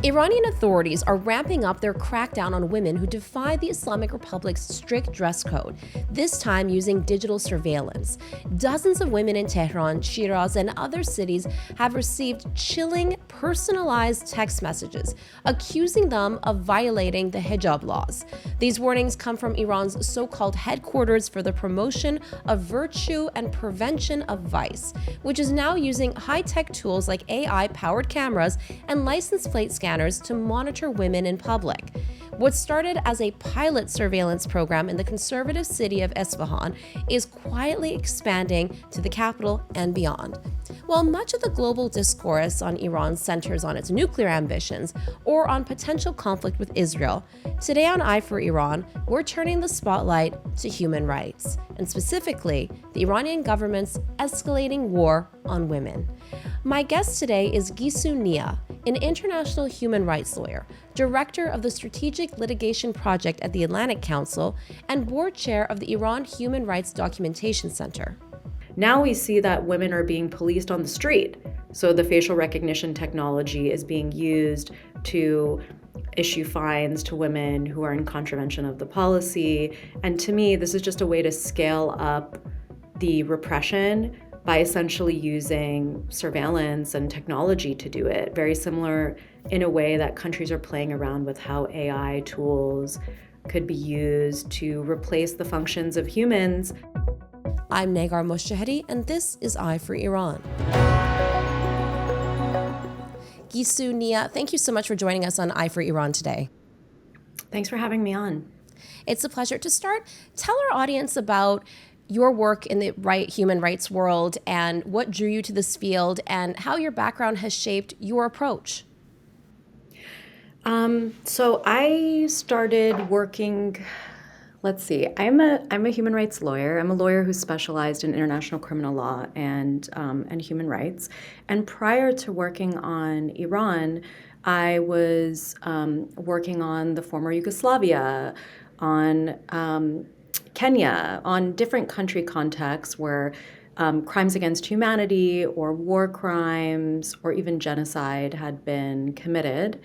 Iranian authorities are ramping up their crackdown on women who defy the Islamic Republic's strict dress code, this time using digital surveillance. Dozens of women in Tehran, Shiraz, and other cities have received chilling, personalized text messages accusing them of violating the hijab laws. These warnings come from Iran's so-called headquarters for the promotion of virtue and prevention of vice, which is now using high-tech tools like AI-powered cameras and license plate scanners to monitor women in public. What started as a pilot surveillance program in the conservative city of Esfahan is quietly expanding to the capital and beyond. While much of the global discourse on Iran centers on its nuclear ambitions or on potential conflict with Israel, today on Eye for Iran, we're turning the spotlight to human rights, and specifically the Iranian government's escalating war on women. My guest today is Gissou Nia, an international human rights lawyer, director of the Strategic Litigation Project at the Atlantic Council, and board chair of the Iran Human Rights Documentation Center. Now we see that women are being policed on the street. So the facial recognition technology is being used to issue fines to women who are in contravention of the policy. And to me, this is just a way to scale up the repression by essentially using surveillance and technology to do it. Very similar in a way that countries are playing around with how AI tools could be used to replace the functions of humans. I'm Negar Moshahedi, and this is Eye for Iran. Gissou Nia, thank you so much for joining us on Eye for Iran today. Thanks for having me on. It's a pleasure. To start, tell our audience about your work in the human rights world and what drew you to this field and how your background has shaped your approach. So I started working, I'm a human rights lawyer. I'm a lawyer who specialized in international criminal law and human rights. And prior to working on Iran, I was working on the former Yugoslavia, on Kenya, on different country contexts where crimes against humanity or war crimes or even genocide had been committed.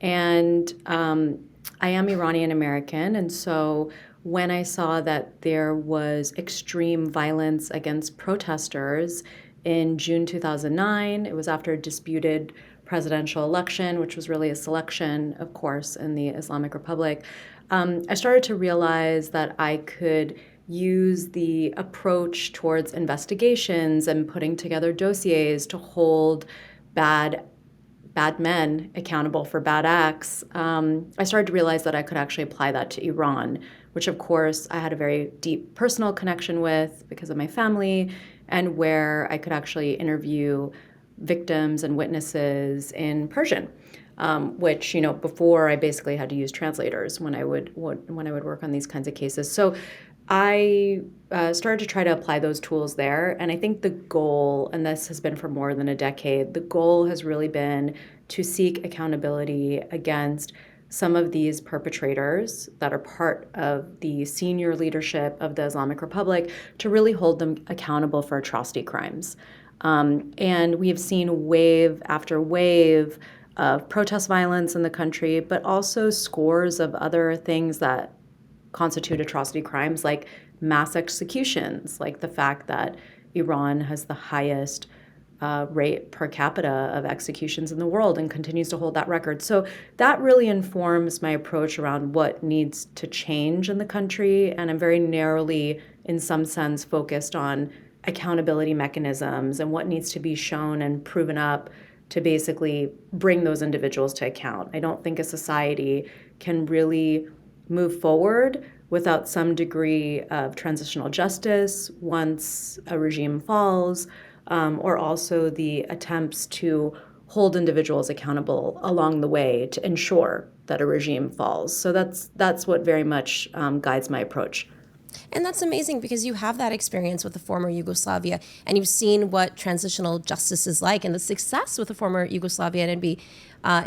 And I am Iranian American, and so when I saw that there was extreme violence against protesters in June 2009, it was after a disputed presidential election, which was really a selection, of course, in the Islamic Republic, I started to realize that I could use the approach towards investigations and putting together dossiers to hold bad men accountable for bad acts. I started to realize that I could actually apply that to Iran, which of course I had a very deep personal connection with because of my family, and where I could actually interview victims and witnesses in Persian. Which, before I basically had to use translators when I would work on these kinds of cases. So I started to try to apply those tools there. And I think the goal, and this has been for more than a decade, the goal has really been to seek accountability against some of these perpetrators that are part of the senior leadership of the Islamic Republic, to really hold them accountable for atrocity crimes. And we have seen wave after wave of protest violence in the country, but also scores of other things that constitute atrocity crimes, like mass executions, like the fact that Iran has the highest rate per capita of executions in the world and continues to hold that record. So that really informs my approach around what needs to change in the country. And I'm very narrowly, in some sense, focused on accountability mechanisms and what needs to be shown and proven up to basically bring those individuals to account. I don't think a society can really move forward without some degree of transitional justice once a regime falls, or also the attempts to hold individuals accountable along the way to ensure that a regime falls. So that's what very much guides my approach. And that's amazing because you have that experience with the former Yugoslavia and you've seen what transitional justice is like and the success with the former Yugoslavia. And it'd be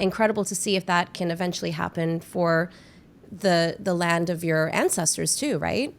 incredible to see if that can eventually happen for the land of your ancestors too, right?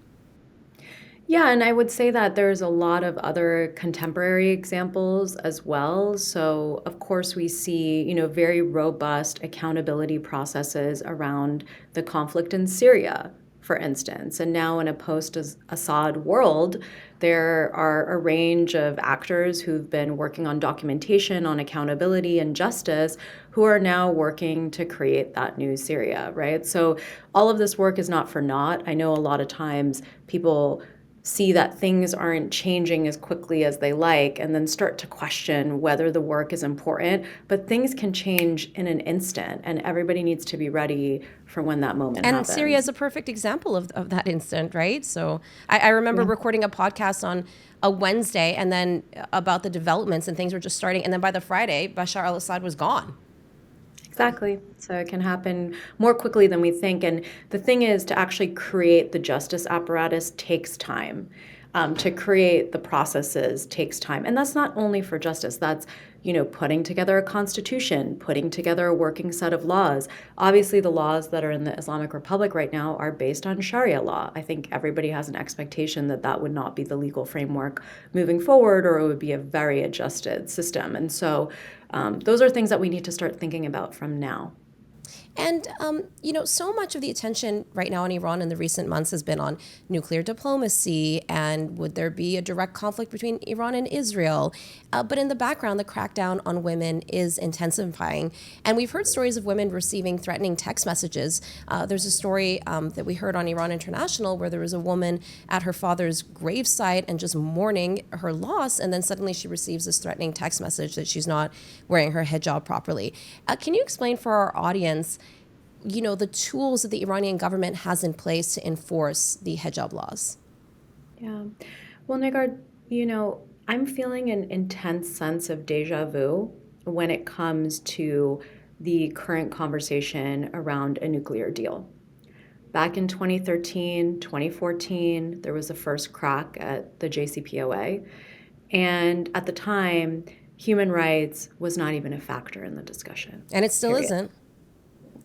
Yeah, and I would say that there's a lot of other contemporary examples as well. So, of course, we see, very robust accountability processes around the conflict in Syria, for instance. And now in a post-Assad world, there are a range of actors who've been working on documentation, on accountability and justice, who are now working to create that new Syria, right? So all of this work is not for naught. I know a lot of times people see that things aren't changing as quickly as they like and then start to question whether the work is important. But things can change in an instant, and everybody needs to be ready for when that moment And Syria is happens. a perfect example of that instant, right? So I remember Yeah. recording a podcast on a Wednesday and then about the developments and things were just starting. And then by the Friday, Bashar al-Assad was gone. Exactly. So it can happen more quickly than we think. And the thing is, to actually create the justice apparatus takes time. To create the processes takes time. And that's not only for justice, that's, putting together a constitution, putting together a working set of laws. Obviously, the laws that are in the Islamic Republic right now are based on Sharia law. I think everybody has an expectation that that would not be the legal framework moving forward, or it would be a very adjusted system. And so those are things that we need to start thinking about from now. And, so much of the attention right now in Iran in the recent months has been on nuclear diplomacy and would there be a direct conflict between Iran and Israel? But in the background, the crackdown on women is intensifying. And we've heard stories of women receiving threatening text messages. There's a story that we heard on Iran International where there was a woman at her father's gravesite and just mourning her loss. And then suddenly she receives this threatening text message that she's not wearing her hijab properly. Can you explain for our audience the tools that the Iranian government has in place to enforce the hijab laws? Yeah. Well, Nigard, I'm feeling an intense sense of deja vu when it comes to the current conversation around a nuclear deal. Back in 2013, 2014, there was the first crack at the JCPOA. And at the time, human rights was not even a factor in the discussion. And it still Period. isn't.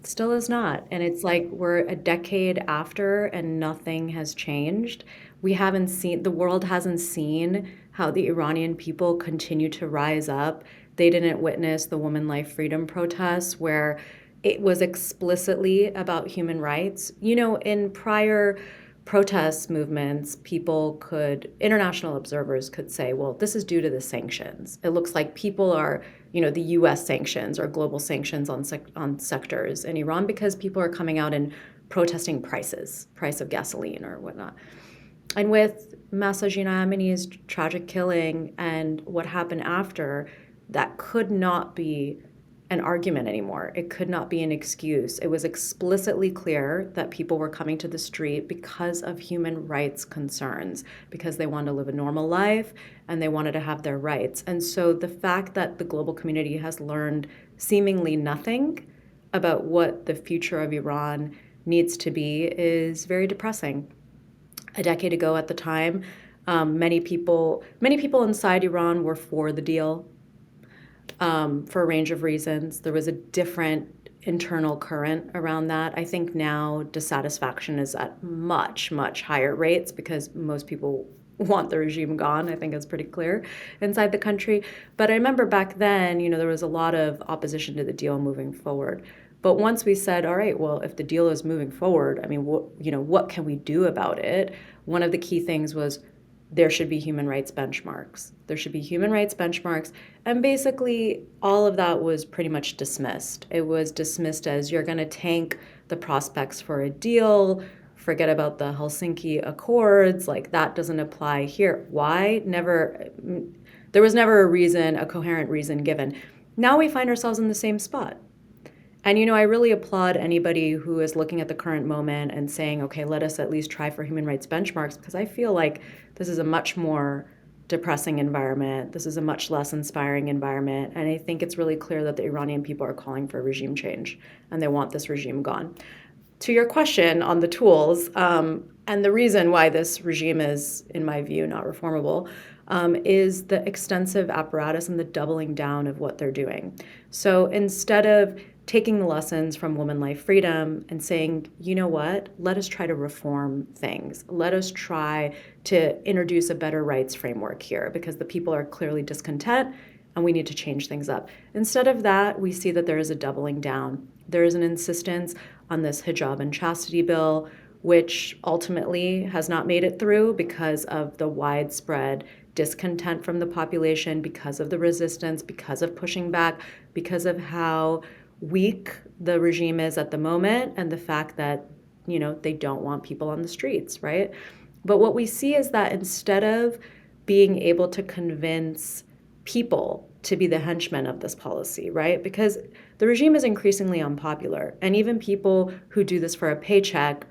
Still is not. And it's like we're a decade after and nothing has changed. The world hasn't seen how the Iranian people continue to rise up. They didn't witness the Women Life Freedom protests where it was explicitly about human rights. In prior protest movements, international observers could say, well, this is due to the sanctions. It looks like people are, the US sanctions or global sanctions on sectors in Iran because people are coming out and protesting price of gasoline or whatnot. And with Mahsa Amini's tragic killing and what happened after, that could not be an argument anymore. It could not be an excuse. It was explicitly clear that people were coming to the street because of human rights concerns, because they wanted to live a normal life and they wanted to have their rights. And so the fact that the global community has learned seemingly nothing about what the future of Iran needs to be is very depressing. A decade ago at the time, many people inside Iran were for the deal. For a range of reasons. There was a different internal current around that. I think now dissatisfaction is at much, much higher rates because most people want the regime gone. I think it's pretty clear inside the country. But I remember back then, there was a lot of opposition to the deal moving forward. But once we said, all right, well, if the deal is moving forward, I mean, what can we do about it? One of the key things was there should be human rights benchmarks. There should be human rights benchmarks. And basically, all of that was pretty much dismissed. It was dismissed as you're going to tank the prospects for a deal, forget about the Helsinki Accords, like that doesn't apply here. Why? There was never a coherent reason given. Now we find ourselves in the same spot. And, I really applaud anybody who is looking at the current moment and saying, okay, let us at least try for human rights benchmarks, because I feel like this is a much more depressing environment. This is a much less inspiring environment. And I think it's really clear that the Iranian people are calling for regime change and they want this regime gone. To your question on the tools, and the reason why this regime is, in my view, not reformable, is the extensive apparatus and the doubling down of what they're doing. So instead of taking the lessons from Woman Life Freedom and saying, you know what, let us try to reform things. Let us try to introduce a better rights framework here because the people are clearly discontent and we need to change things up. Instead of that, we see that there is a doubling down. There is an insistence on this hijab and chastity bill, which ultimately has not made it through because of the widespread discontent from the population, because of the resistance, because of pushing back, because of how weak the regime is at the moment, and the fact that, they don't want people on the streets, right? But what we see is that instead of being able to convince people to be the henchmen of this policy, right? Because the regime is increasingly unpopular, and even people who do this for a paycheck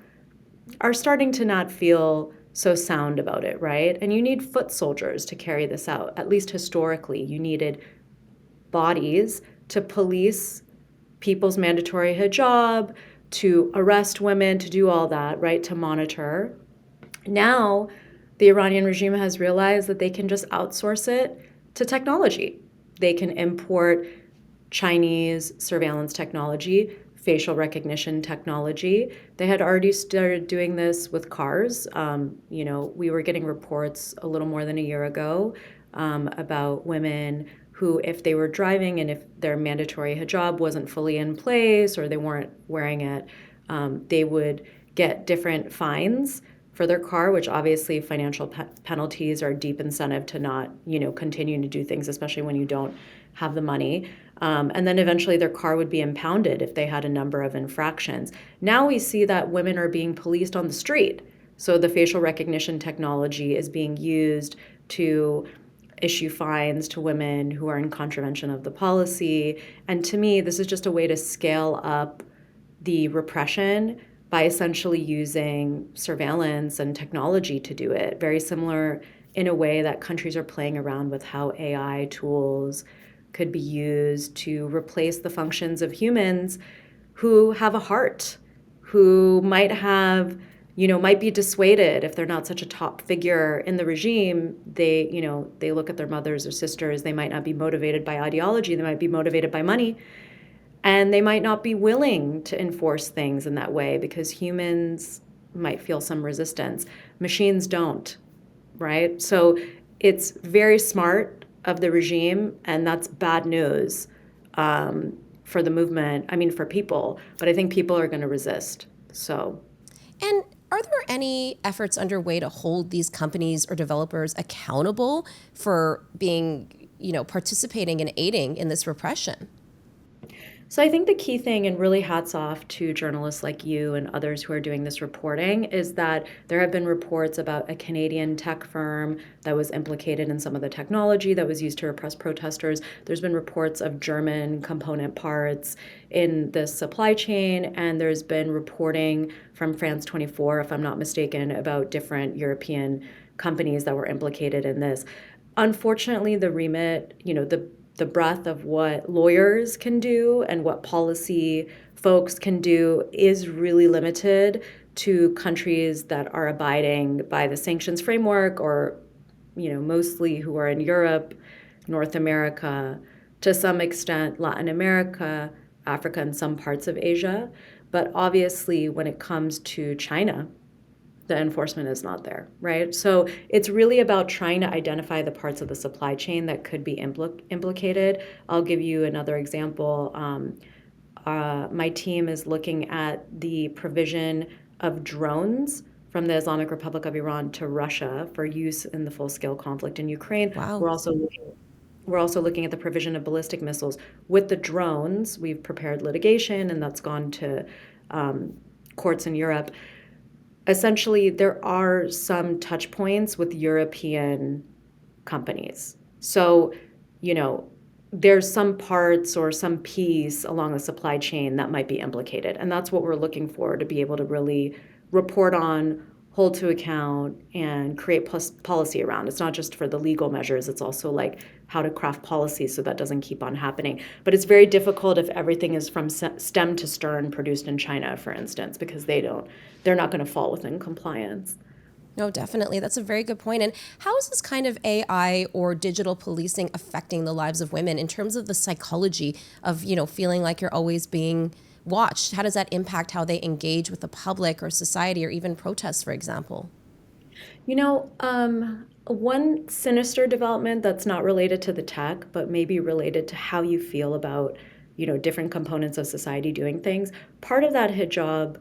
are starting to not feel so sound about it, right? And you need foot soldiers to carry this out. At least historically, you needed bodies to police people's mandatory hijab, to arrest women, to do all that, right? To monitor. Now, the Iranian regime has realized that they can just outsource it to technology. They can import Chinese surveillance technology, facial recognition technology. They had already started doing this with cars. We were getting reports a little more than a year ago about women who, if they were driving and if their mandatory hijab wasn't fully in place or they weren't wearing it, they would get different fines for their car, which obviously financial penalties are a deep incentive to not, continue to do things, especially when you don't have the money. And then eventually their car would be impounded if they had a number of infractions. Now we see that women are being policed on the street. So the facial recognition technology is being used to issue fines to women who are in contravention of the policy. And to me, this is just a way to scale up the repression by essentially using surveillance and technology to do it. Very similar in a way that countries are playing around with how AI tools could be used to replace the functions of humans who have a heart, who might have, might be dissuaded if they're not such a top figure in the regime. They look at their mothers or sisters. They might not be motivated by ideology. They might be motivated by money. And they might not be willing to enforce things in that way because humans might feel some resistance. Machines don't, right? So it's very smart of the regime, and that's bad news for the movement, for people. But I think people are going to resist, so. And are there any efforts underway to hold these companies or developers accountable for being, participating and aiding in this repression? So I think the key thing, and really hats off to journalists like you and others who are doing this reporting, is that there have been reports about a Canadian tech firm that was implicated in some of the technology that was used to repress protesters. There's been reports of German component parts in the supply chain, and there's been reporting from France 24, if I'm not mistaken, about different European companies that were implicated in this. Unfortunately, the remit, the breadth of what lawyers can do and what policy folks can do is really limited to countries that are abiding by the sanctions framework, or, mostly who are in Europe, North America, to some extent Latin America, Africa, and some parts of Asia. But obviously, when it comes to China, the enforcement is not there, right? So it's really about trying to identify the parts of the supply chain that could be implicated. I'll give you another example. My team is looking at the provision of drones from the Islamic Republic of Iran to Russia for use in the full-scale conflict in Ukraine. Wow. We're also looking at the provision of ballistic missiles. With the drones, we've prepared litigation, and that's gone to courts in Europe. Essentially, there are some touch points with European companies. So, there's some parts or some piece along the supply chain that might be implicated. And that's what we're looking for, to be able to really report on, hold to account, and create policy around. It's not just for the legal measures, it's also like how to craft policy so that doesn't keep on happening. But it's very difficult if everything is from stem to stern produced in China, for instance, because they're not going to fall within compliance. No, definitely. That's a very good point. And how is this kind of AI or digital policing affecting the lives of women in terms of the psychology of, feeling like you're always being watched? How does that impact how they engage with the public or society or even protests, for example? One sinister development that's not related to the tech, but maybe related to how you feel about, different components of society doing things. Part of that hijab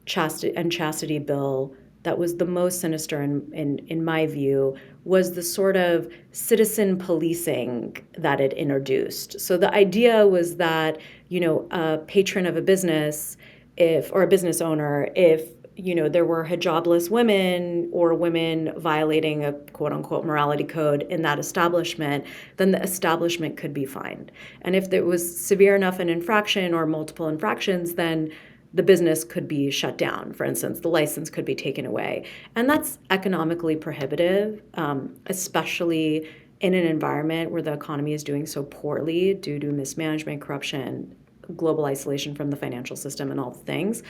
chastity bill that was the most sinister in my view was the sort of citizen policing that it introduced. So the idea was that, a patron of a business, if or a business owner, if there were hijabless women or women violating a quote unquote morality code in that establishment, then the establishment could be fined. And if it was severe enough an infraction or multiple infractions, then the business could be shut down. For instance, the license could be taken away. And that's economically prohibitive, especially in an environment where the economy is doing so poorly due to mismanagement, corruption, global isolation from the financial system, and all the things.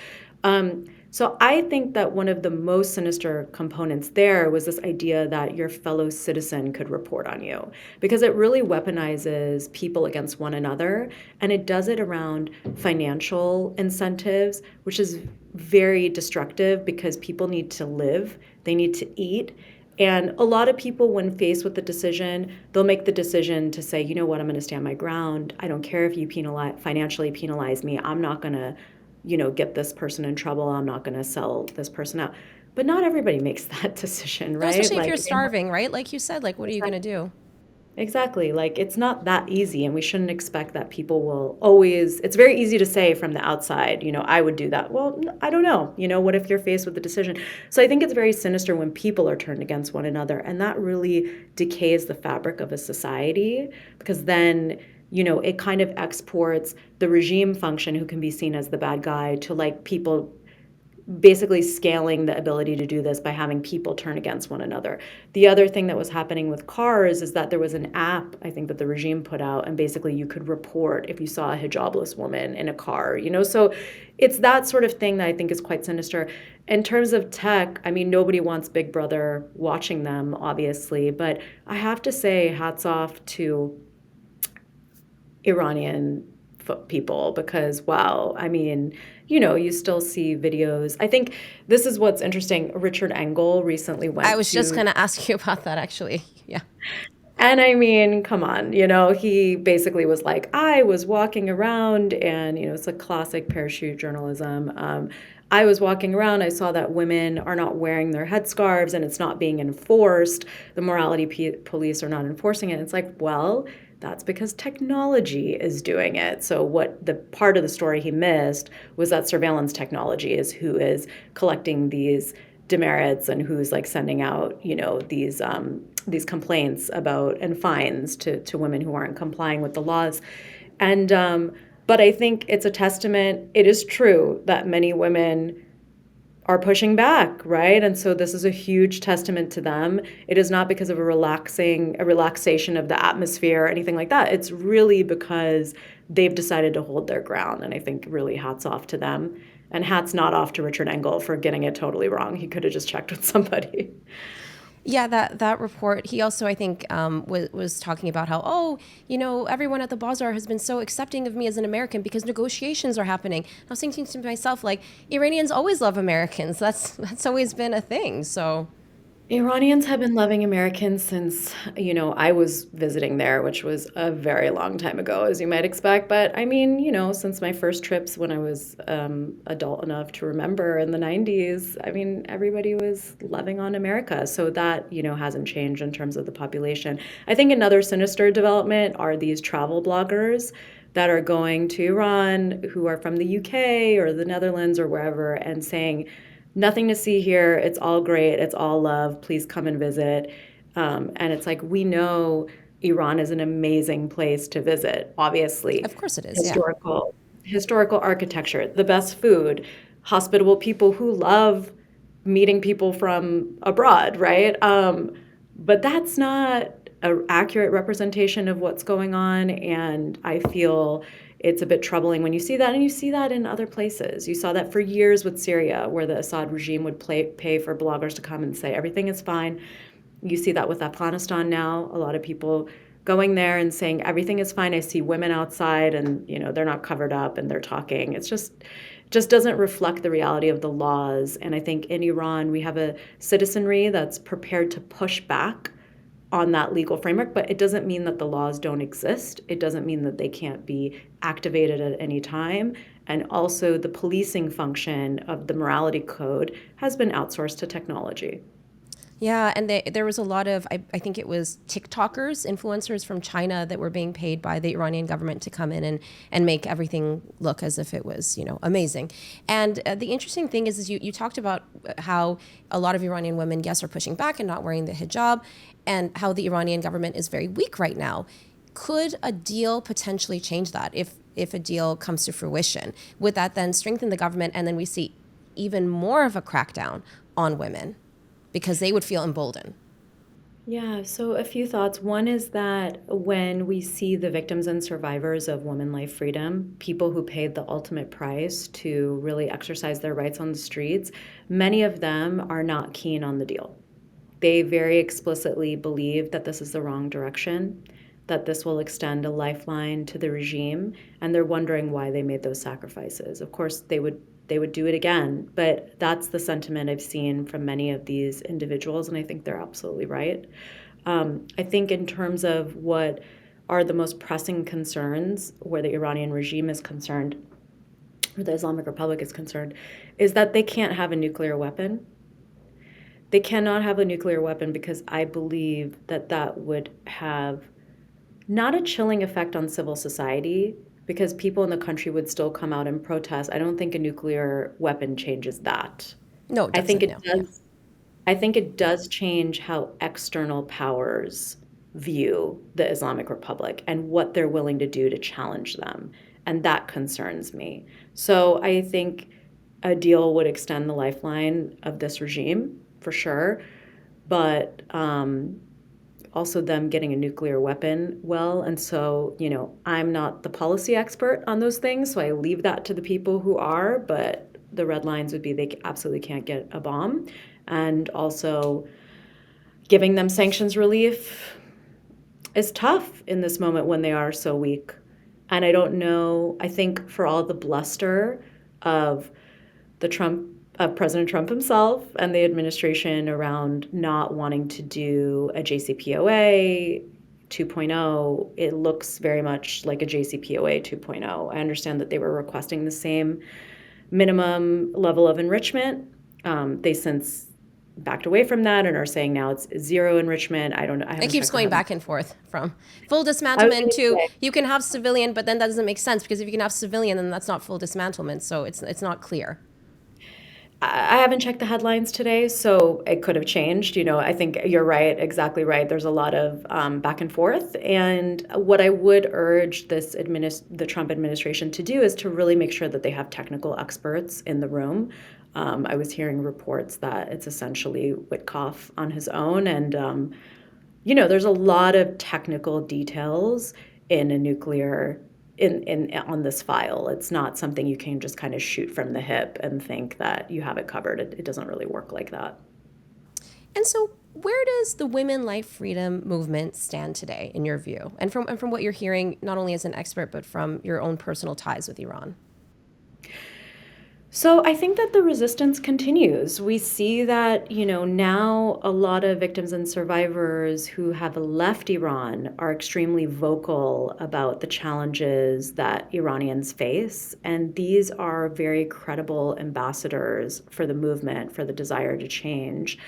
So I think that one of the most sinister components there was this idea that your fellow citizen could report on you, because it really weaponizes people against one another, and it does it around financial incentives, which is very destructive because people need to live, they need to eat. And a lot of people, when faced with the decision, they'll make the decision to say, you know what, I'm going to stand my ground. I don't care if you financially penalize me. I'm not going to, get this person in trouble. I'm not going to sell this person out. But not everybody makes that decision, No, right? especially if you're starving, right? Like you said, like, what are you going to do? Exactly. Like, it's not that easy, and we shouldn't expect that people will always. It's very easy to say from the outside, I would do that. Well, I don't know. What if you're faced with the decision? So I think it's very sinister when people are turned against one another, and that really decays the fabric of a society, because then, it kind of exports the regime function, who can be seen as the bad guy, to like people basically scaling the ability to do this by having people turn against one another. The other thing that was happening with cars is that there was an app, I think, that the regime put out, and basically you could report if you saw a hijabless woman in a car, So it's that sort of thing that I think is quite sinister. In terms of tech, I mean, nobody wants Big Brother watching them, obviously, but I have to say hats off to Iranian people, because wow, I mean, you still see videos. I think this is what's interesting. Richard Engel recently I went was just to, going to ask you about that, actually. Yeah. and I mean, come on, he basically was like, I was walking around, and it's a classic parachute journalism. I was walking around, I saw that women are not wearing their headscarves and it's not being enforced. The morality police are not enforcing it. It's like, well, that's because technology is doing it. So what the part of the story he missed was that surveillance technology is who is collecting these demerits and who's like sending out, these complaints about and fines to women who aren't complying with the laws. And but I think it's a testament. It is true that many women are pushing back, right? And so this is a huge testament to them. It is not because of a relaxation of the atmosphere or anything like that. It's really because they've decided to hold their ground. And I think really hats off to them. And hats not off to Richard Engel for getting it totally wrong. He could have just checked with somebody. Yeah, that report. He also, I think, was talking about how, everyone at the bazaar has been so accepting of me as an American because negotiations are happening. I was thinking to myself, like, Iranians always love Americans. That's always been a thing. So Iranians have been loving Americans since, I was visiting there, which was a very long time ago, as you might expect. But I mean, since my first trips when I was adult enough to remember in the 90s, I mean, everybody was loving on America. So that, hasn't changed in terms of the population. I think another sinister development are these travel bloggers that are going to Iran, who are from the UK or the Netherlands or wherever, and saying, nothing to see here. It's all great. It's all love. Please come and visit. And it's like, we know Iran is an amazing place to visit, obviously. of course it is. Yeah. Historical architecture, the best food, hospitable people who love meeting people from abroad, right? But that's not an accurate representation of what's going on. And I feel it's a bit troubling when you see that. And you see that in other places. You saw that for years with Syria, where the Assad regime would pay for bloggers to come and say everything is fine. You see that with Afghanistan now. A lot of people going there and saying everything is fine. I see women outside and, they're not covered up and they're talking. It's just doesn't reflect the reality of the laws. And I think in Iran, we have a citizenry that's prepared to push back on that legal framework, but it doesn't mean that the laws don't exist. It doesn't mean that they can't be activated at any time. And also the policing function of the morality code has been outsourced to technology. Yeah, and there was a lot of, I think it was TikTokers, influencers from China that were being paid by the Iranian government to come in and make everything look as if it was, amazing. And the interesting thing is you talked about how a lot of Iranian women, yes, are pushing back and not wearing the hijab, and how the Iranian government is very weak right now. Could a deal potentially change that if a deal comes to fruition? Would that then strengthen the government and then we see even more of a crackdown on women? Because they would feel emboldened. Yeah, so a few thoughts. One is that when we see the victims and survivors of women life freedom, people who paid the ultimate price to really exercise their rights on the streets, many of them are not keen on the deal. They very explicitly believe that this is the wrong direction, that this will extend a lifeline to the regime, and they're wondering why they made those sacrifices. Of course, they would do it again. But that's the sentiment I've seen from many of these individuals, and I think they're absolutely right. I think in terms of what are the most pressing concerns where the Iranian regime is concerned, or the Islamic Republic is concerned, is that they can't have a nuclear weapon. They cannot have a nuclear weapon because I believe that that would have not a chilling effect on civil society, because people in the country would still come out and protest. I don't think a nuclear weapon changes that. No, it doesn't. I think it No. does. I think it does change how external powers view the Islamic Republic and what they're willing to do to challenge them. And that concerns me. So I think a deal would extend the lifeline of this regime for sure. But also them getting a nuclear weapon, and so, I'm not the policy expert on those things, so I leave that to the people who are, but the red lines would be they absolutely can't get a bomb, and also giving them sanctions relief is tough in this moment when they are so weak. And I don't know, I think for all the bluster of President Trump himself and the administration around not wanting to do a JCPOA 2.0, it looks very much like a JCPOA 2.0. I understand that they were requesting the same minimum level of enrichment. They since backed away from that and are saying now it's zero enrichment. I don't know. It keeps going back and forth from full dismantlement to you can have civilian, but then that doesn't make sense because if you can have civilian, then that's not full dismantlement. So it's not clear. I haven't checked the headlines today, so it could have changed. I think you're right, exactly right. There's a lot of back and forth. And what I would urge the Trump administration to do is to really make sure that they have technical experts in the room. I was hearing reports that it's essentially Witkoff on his own. And, there's a lot of technical details in a nuclear on this file. It's not something you can just kind of shoot from the hip and think that you have it covered. It doesn't really work like that. And so where does the women life freedom movement stand today in your view? And from what you're hearing, not only as an expert, but from your own personal ties with Iran? So I think that the resistance continues. We see that, now a lot of victims and survivors who have left Iran are extremely vocal about the challenges that Iranians face. And these are very credible ambassadors for the movement, for the desire to change.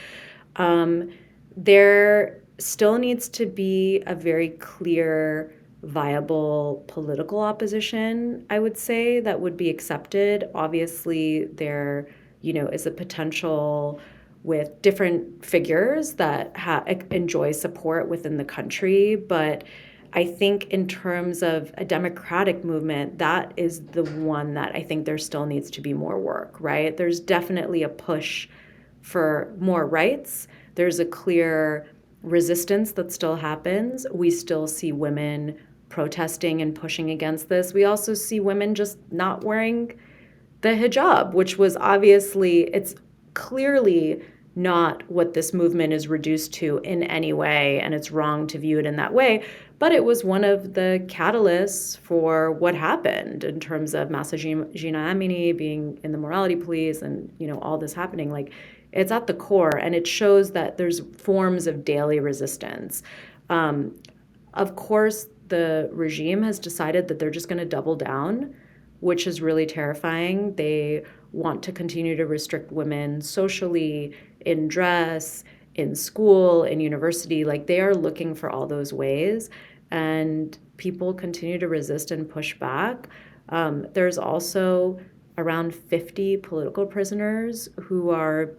There still needs to be a very clear viable political opposition, I would say, that would be accepted. Obviously, there, is a potential with different figures that enjoy support within the country. But I think in terms of a democratic movement, that is the one that I think there still needs to be more work, right? There's definitely a push for more rights. There's a clear resistance that still happens. We still see women protesting and pushing against this. We also see women just not wearing the hijab, which was obviously, it's clearly not what this movement is reduced to in any way, and it's wrong to view it in that way. But it was one of the catalysts for what happened in terms of Masa Gina Amini being in the morality police and, all this happening. Like, it's at the core, and it shows that there's forms of daily resistance. Of course, the regime has decided that they're just going to double down, which is really terrifying. They want to continue to restrict women socially, in dress, in school, in university. Like, they are looking for all those ways, and people continue to resist and push back. There's also around 50 political prisoners who are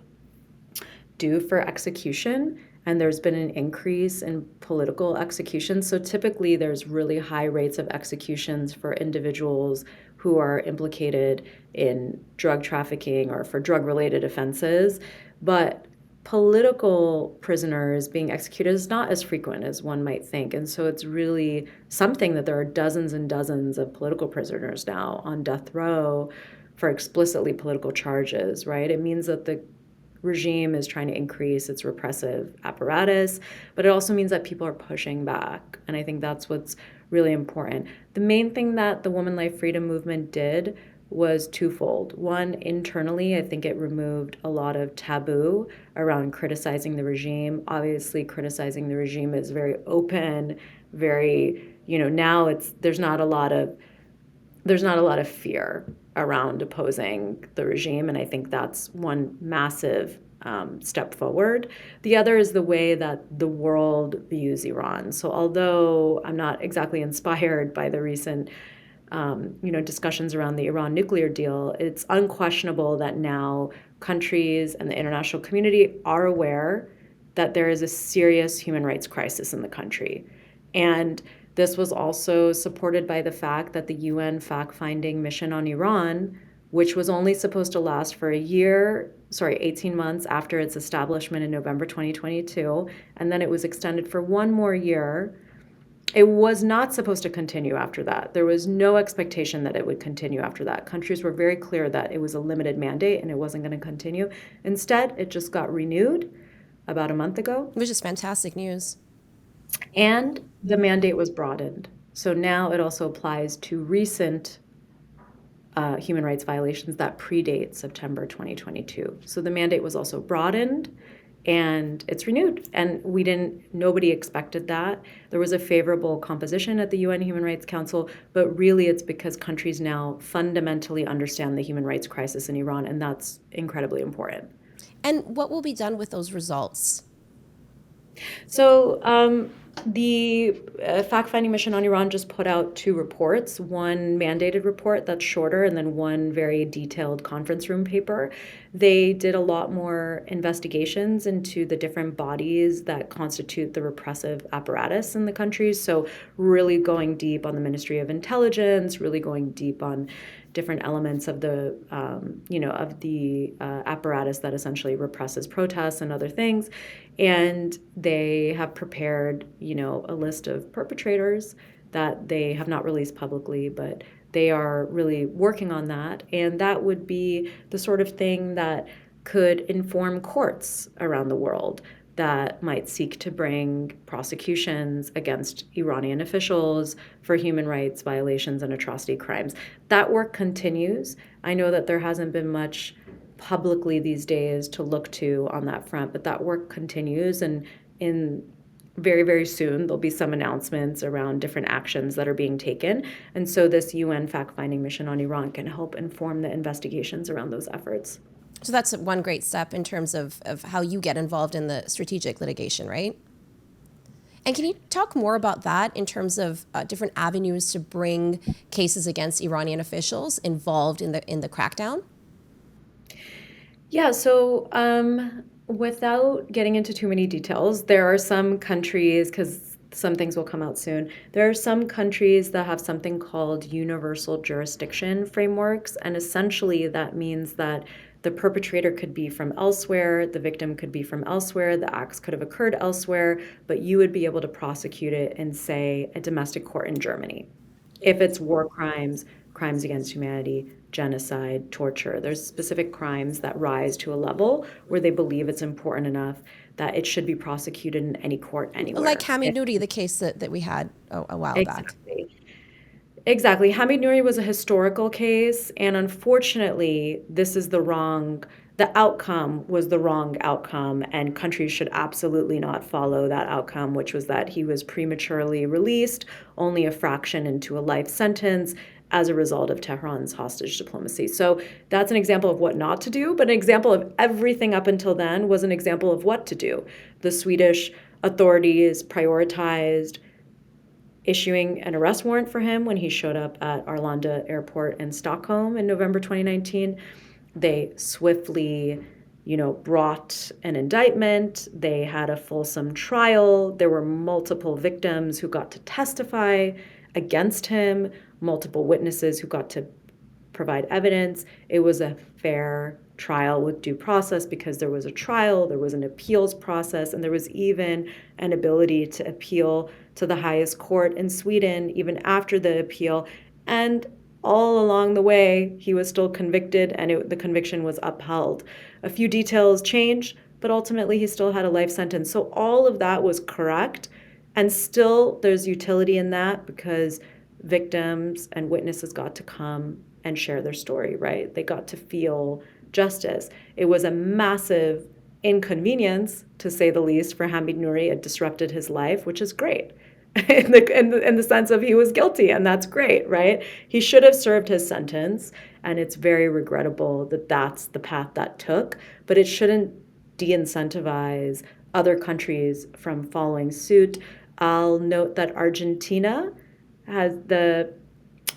due for execution, and there's been an increase in political executions. So typically there's really high rates of executions for individuals who are implicated in drug trafficking or for drug-related offenses. But political prisoners being executed is not as frequent as one might think. And so it's really something that there are dozens and dozens of political prisoners now on death row for explicitly political charges, right? It means that the regime is trying to increase its repressive apparatus, but it also means that people are pushing back. And I think that's what's really important. The main thing that the Woman Life Freedom movement did was twofold. One, internally, I think it removed a lot of taboo around criticizing the regime. Obviously, criticizing the regime is very open, very, now there's not a lot of fear around opposing the regime, and I think that's one massive step forward. The other is the way that the world views Iran. So although I'm not exactly inspired by the recent discussions around the Iran nuclear deal, it's unquestionable that now countries and the international community are aware that there is a serious human rights crisis in the country. And this was also supported by the fact that the UN fact-finding mission on Iran, which was only supposed to last for 18 months after its establishment in November 2022, and then it was extended for one more year. It was not supposed to continue after that. There was no expectation that it would continue after that. Countries were very clear that it was a limited mandate and it wasn't going to continue. Instead, it just got renewed about a month ago. Which is fantastic news. And the mandate was broadened. So now it also applies to recent human rights violations that predate September 2022. So the mandate was also broadened and it's renewed. And nobody expected that. There was a favorable composition at the UN Human Rights Council, but really it's because countries now fundamentally understand the human rights crisis in Iran, and that's incredibly important. And what will be done with those results? So the fact-finding mission on Iran just put out 2 reports, one mandated report that's shorter and then one very detailed conference room paper. They did a lot more investigations into the different bodies that constitute the repressive apparatus in the country. So really going deep on the Ministry of Intelligence, really going deep on different elements of the apparatus that essentially represses protests and other things. And they have prepared, a list of perpetrators that they have not released publicly, but they are really working on that. And that would be the sort of thing that could inform courts around the world that might seek to bring prosecutions against Iranian officials for human rights violations and atrocity crimes. That work continues. I know that there hasn't been much publicly these days to look to on that front, but that work continues, and in very, very soon there'll be some announcements around different actions that are being taken. And so this UN fact-finding mission on Iran can help inform the investigations around those efforts. So that's one great step in terms of how you get involved in the strategic litigation, right? And can you talk more about that in terms of different avenues to bring cases against Iranian officials involved in the crackdown? Yeah, so without getting into too many details, there are some countries, because some things will come out soon, there are some countries that have something called universal jurisdiction frameworks, and essentially that means that The perpetrator could be from elsewhere, the victim could be from elsewhere, the acts could have occurred elsewhere, but you would be able to prosecute it in, say, a domestic court in Germany. If it's war crimes, crimes against humanity, genocide, torture, there's specific crimes that rise to a level where they believe it's important enough that it should be prosecuted in any court Like anywhere. Hamid Nouri, the case that we had a while back. Exactly. Exactly. Hamid Nouri was a historical case, and unfortunately, the outcome was the wrong outcome, and countries should absolutely not follow that outcome, which was that he was prematurely released, only a fraction into a life sentence as a result of Tehran's hostage diplomacy. So that's an example of what not to do, but an example of everything up until then was an example of what to do. The Swedish authorities prioritized issuing an arrest warrant for him when he showed up at Arlanda Airport in Stockholm in November 2019. They swiftly, brought an indictment. They had a fulsome trial. There were multiple victims who got to testify against him, multiple witnesses who got to provide evidence. It was a fair trial with due process because there was a trial, there was an appeals process, and there was even an ability to appeal to the highest court in Sweden even after the appeal. And all along the way, he was still convicted and the conviction was upheld. A few details changed, but ultimately he still had a life sentence. So all of that was correct. And still there's utility in that because victims and witnesses got to come and share their story, right? They got to feel justice. It was a massive inconvenience, to say the least, for Hamid Nouri. It disrupted his life, which is great. In the sense of he was guilty, and that's great, right? He should have served his sentence, and it's very regrettable that that's the path that took, but it shouldn't de-incentivize other countries from following suit. I'll note that Argentina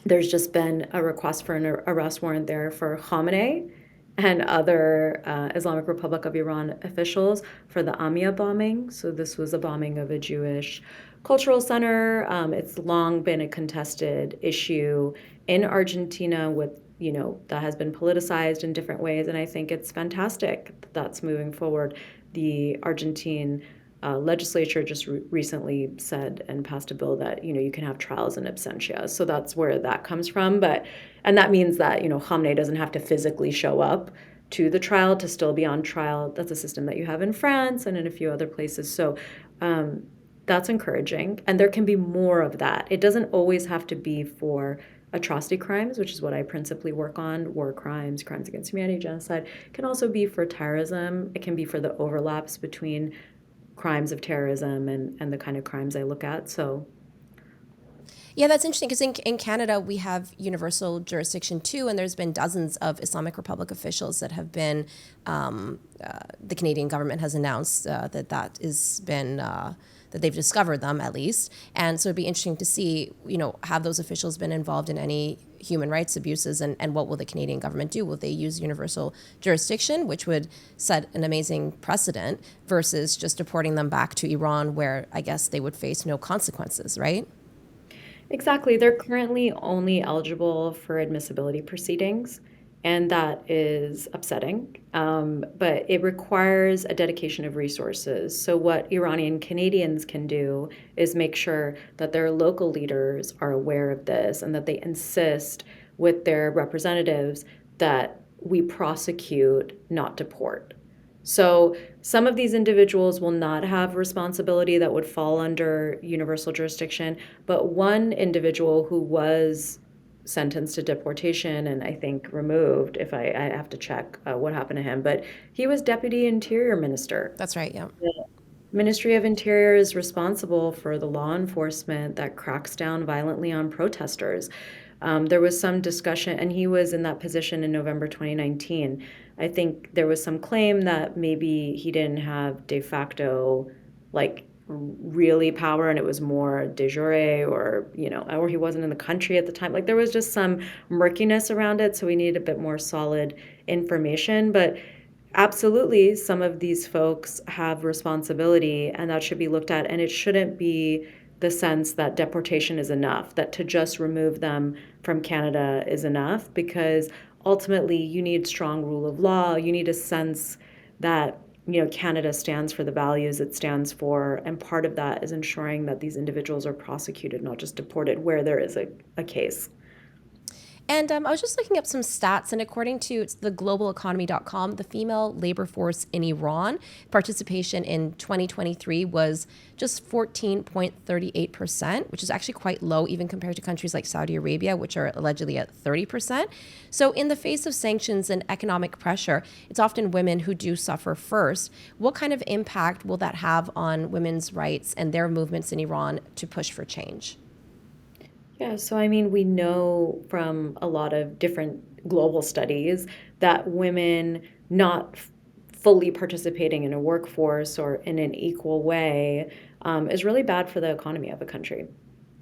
there's just been a request for an arrest warrant there for Khamenei and other Islamic Republic of Iran officials for the Amia bombing. So this was a bombing of a Jewish cultural center. It's long been a contested issue in Argentina that has been politicized in different ways. And I think it's fantastic that's moving forward. The Argentine legislature just recently said and passed a bill that, you can have trials in absentia. So that's where that comes from. And that means that, Khamenei doesn't have to physically show up to the trial to still be on trial. That's a system that you have in France and in a few other places. So that's encouraging. And there can be more of that. It doesn't always have to be for atrocity crimes, which is what I principally work on, war crimes, crimes against humanity, genocide. It can also be for terrorism. It can be for the overlaps between crimes of terrorism and the kind of crimes I look at. So yeah, that's interesting because in Canada, we have universal jurisdiction too, and there's been dozens of Islamic Republic officials that have been, the Canadian government has announced that they've discovered them at least. And so it'd be interesting to see, have those officials been involved in any human rights abuses, and what will the Canadian government do? Will they use universal jurisdiction, which would set an amazing precedent, versus just deporting them back to Iran where I guess they would face no consequences, right? exactly, they're currently only eligible for admissibility proceedings, and that is upsetting. But it requires a dedication of resources. So what Iranian Canadians can do is make sure that their local leaders are aware of this and that they insist with their representatives that we prosecute, not deport. So some of these individuals will not have responsibility that would fall under universal jurisdiction, but one individual who was sentenced to deportation and I think removed, if I have to check what happened to him, but he was Deputy Interior Minister. That's right, yeah. The Ministry of Interior is responsible for the law enforcement that cracks down violently on protesters. There was some discussion, and he was in that position in November 2019. I think there was some claim that maybe he didn't have de facto, really power, and it was more de jure, or he wasn't in the country at the time. There was just some murkiness around it, so we need a bit more solid information. But absolutely, some of these folks have responsibility, and that should be looked at, and it shouldn't be the sense that deportation is enough, that to just remove them from Canada is enough, because ultimately you need strong rule of law. You need a sense that, Canada stands for the values it stands for, and part of that is ensuring that these individuals are prosecuted, not just deported, where there is a case. And I was just looking up some stats, and according to it's the globaleconomy.com, the female labor force in Iran participation in 2023 was just 14.38%, which is actually quite low even compared to countries like Saudi Arabia, which are allegedly at 30%. So in the face of sanctions and economic pressure, it's often women who do suffer first. What kind of impact will that have on women's rights and their movements in Iran to push for change? Yeah, so I mean, we know from a lot of different global studies that women not fully participating in a workforce or in an equal way is really bad for the economy of a country.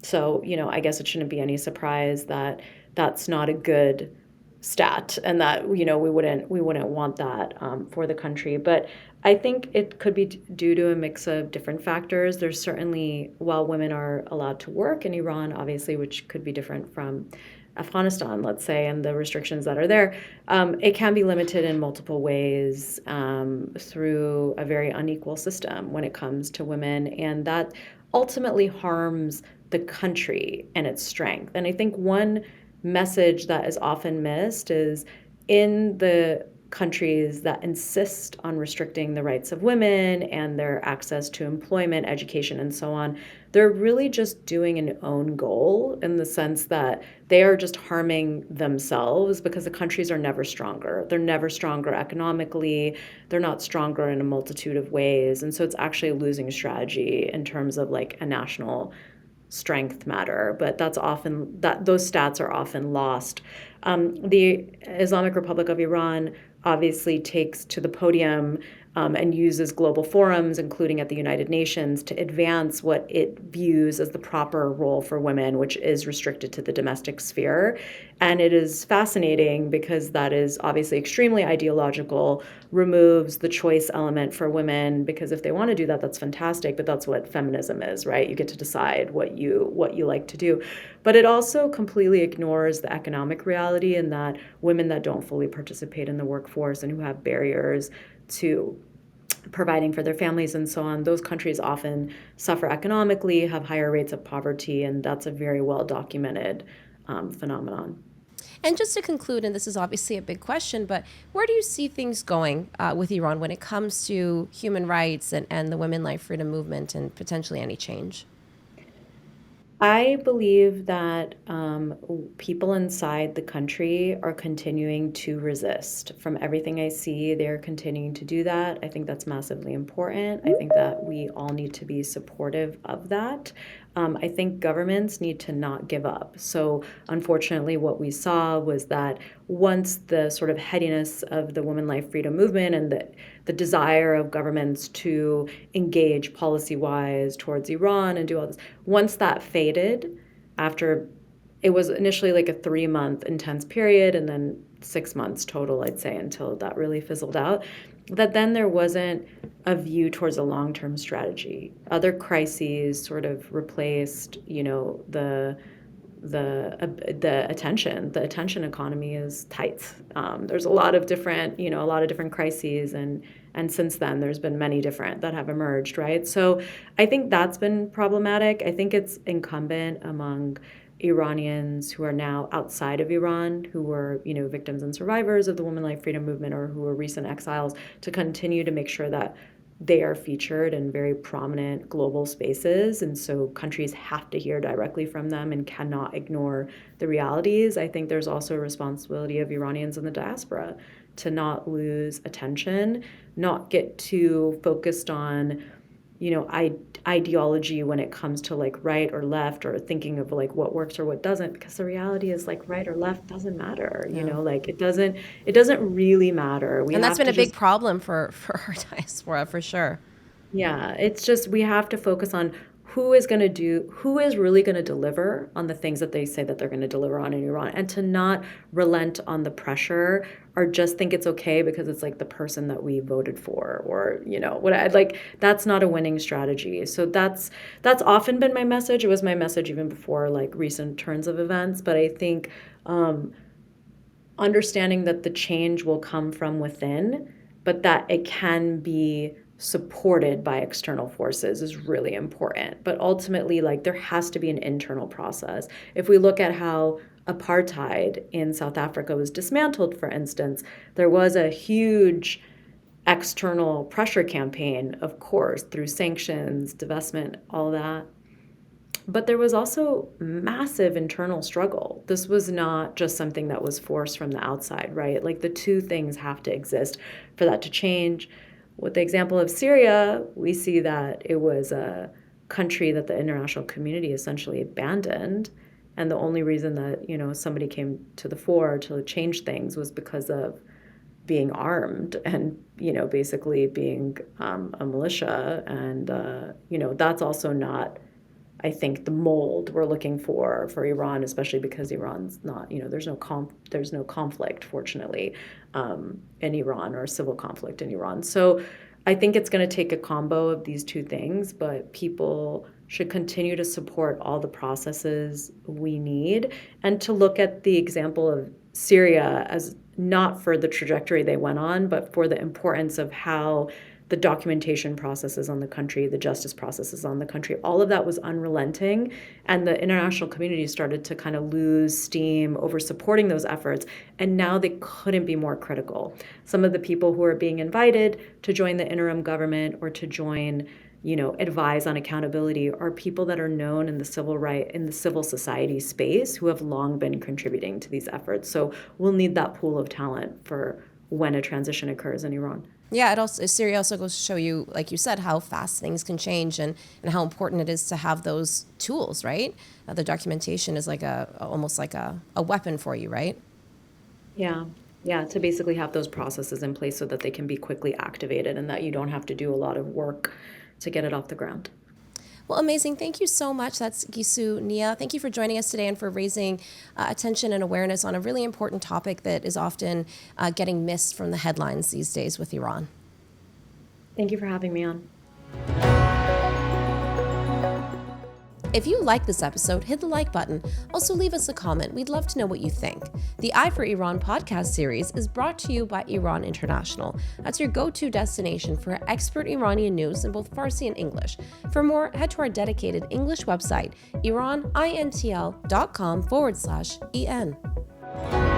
So, I guess it shouldn't be any surprise that that's not a good stat, and that we wouldn't want that for the country. But I think it could be due to a mix of different factors. There's certainly, while women are allowed to work in Iran, obviously, which could be different from Afghanistan, let's say, and the restrictions that are there, it can be limited in multiple ways through a very unequal system when it comes to women, and that ultimately harms the country and its strength. And I think one message that is often missed is in the countries that insist on restricting the rights of women and their access to employment, education, and so on, they're really just doing an own goal in the sense that they are just harming themselves because the countries are never stronger. They're never stronger economically. They're not stronger in a multitude of ways. And so it's actually a losing strategy in terms of like a national strength matter, but those stats are often lost. The Islamic Republic of Iran obviously takes to the podium and uses global forums, including at the United Nations, to advance what it views as the proper role for women, which is restricted to the domestic sphere. And it is fascinating because that is obviously extremely ideological, removes the choice element for women, because if they want to do that, that's fantastic, but that's what feminism is, right? You get to decide what you like to do. But it also completely ignores the economic reality in that women that don't fully participate in the workforce and who have barriers to providing for their families and so on, those countries often suffer economically, have higher rates of poverty, and that's a very well documented phenomenon. And just to conclude, and this is obviously a big question, but where do you see things going with Iran when it comes to human rights and the women life freedom movement and potentially any change? I believe that people inside the country are continuing to resist. From everything I see, they're continuing to do that. I think that's massively important. I think that we all need to be supportive of that. I think governments need to not give up. So, unfortunately, what we saw was that once the sort of headiness of the women life freedom movement and the desire of governments to engage policy wise towards Iran and do all this, once that faded, after it was initially like a 3-month intense period and then 6 months total, I'd say, until that really fizzled out, that then there wasn't a view towards a long-term strategy. Other crises sort of replaced, the attention. The attention economy is tight. There's a lot of different crises, and since then there's been many different that have emerged, right? So I think that's been problematic. I think it's incumbent among Iranians who are now outside of Iran, who were, victims and survivors of the women life freedom movement or who were recent exiles, to continue to make sure that they are featured in very prominent global spaces. And so countries have to hear directly from them and cannot ignore the realities. I think there's also a responsibility of Iranians in the diaspora to not lose attention, not get too focused on ideology when it comes to like right or left or thinking of like what works or what doesn't, because the reality is like right or left doesn't matter. Yeah. Like it doesn't really matter. We And that's have been to a big just problem for our diaspora, for sure. Yeah, it's just we have to focus on who is really going to deliver on the things that they say that they're going to deliver on in Iran, and to not relent on the pressure or just think it's okay because it's like the person that we voted for, or like that's not a winning strategy. So that's often been my message. It was my message even before like recent turns of events, but I think understanding that the change will come from within, but that it can be supported by external forces is really important. But ultimately, like, there has to be an internal process. If we look at how apartheid in South Africa was dismantled, for instance, there was a huge external pressure campaign, of course, through sanctions, divestment, all that. But there was also massive internal struggle. This was not just something that was forced from the outside, right? Like, the two things have to exist for that to change. With the example of Syria, we see that it was a country that the international community essentially abandoned. And the only reason that, somebody came to the fore to change things was because of being armed and, basically being a militia. And, that's also not, I think, the mold we're looking for Iran, especially because Iran's not, there's no conflict, fortunately, in Iran, or civil conflict in Iran. So I think it's going to take a combo of these two things, but people should continue to support all the processes we need, and to look at the example of Syria as not for the trajectory they went on, but for the importance of how the documentation processes on the country, the justice processes on the country, all of that was unrelenting. And the international community started to kind of lose steam over supporting those efforts. And now they couldn't be more critical. Some of the people who are being invited to join the interim government or to join, advise on accountability are people that are known in the civil society space who have long been contributing to these efforts. So we'll need that pool of talent for when a transition occurs in Iran. Yeah, Syria also goes to show you, like you said, how fast things can change and how important it is to have those tools, right? The documentation is almost like a weapon for you, right? Yeah, to basically have those processes in place so that they can be quickly activated and that you don't have to do a lot of work to get it off the ground. Well, amazing. Thank you so much. That's Gissou Nia. Thank you for joining us today and for raising attention and awareness on a really important topic that is often getting missed from the headlines these days with Iran. Thank you for having me on. If you like this episode, hit the like button. Also, leave us a comment. We'd love to know what you think. The Eye for Iran podcast series is brought to you by Iran International. That's your go-to destination for expert Iranian news in both Farsi and English. For more, head to our dedicated English website, iranintl.com/en.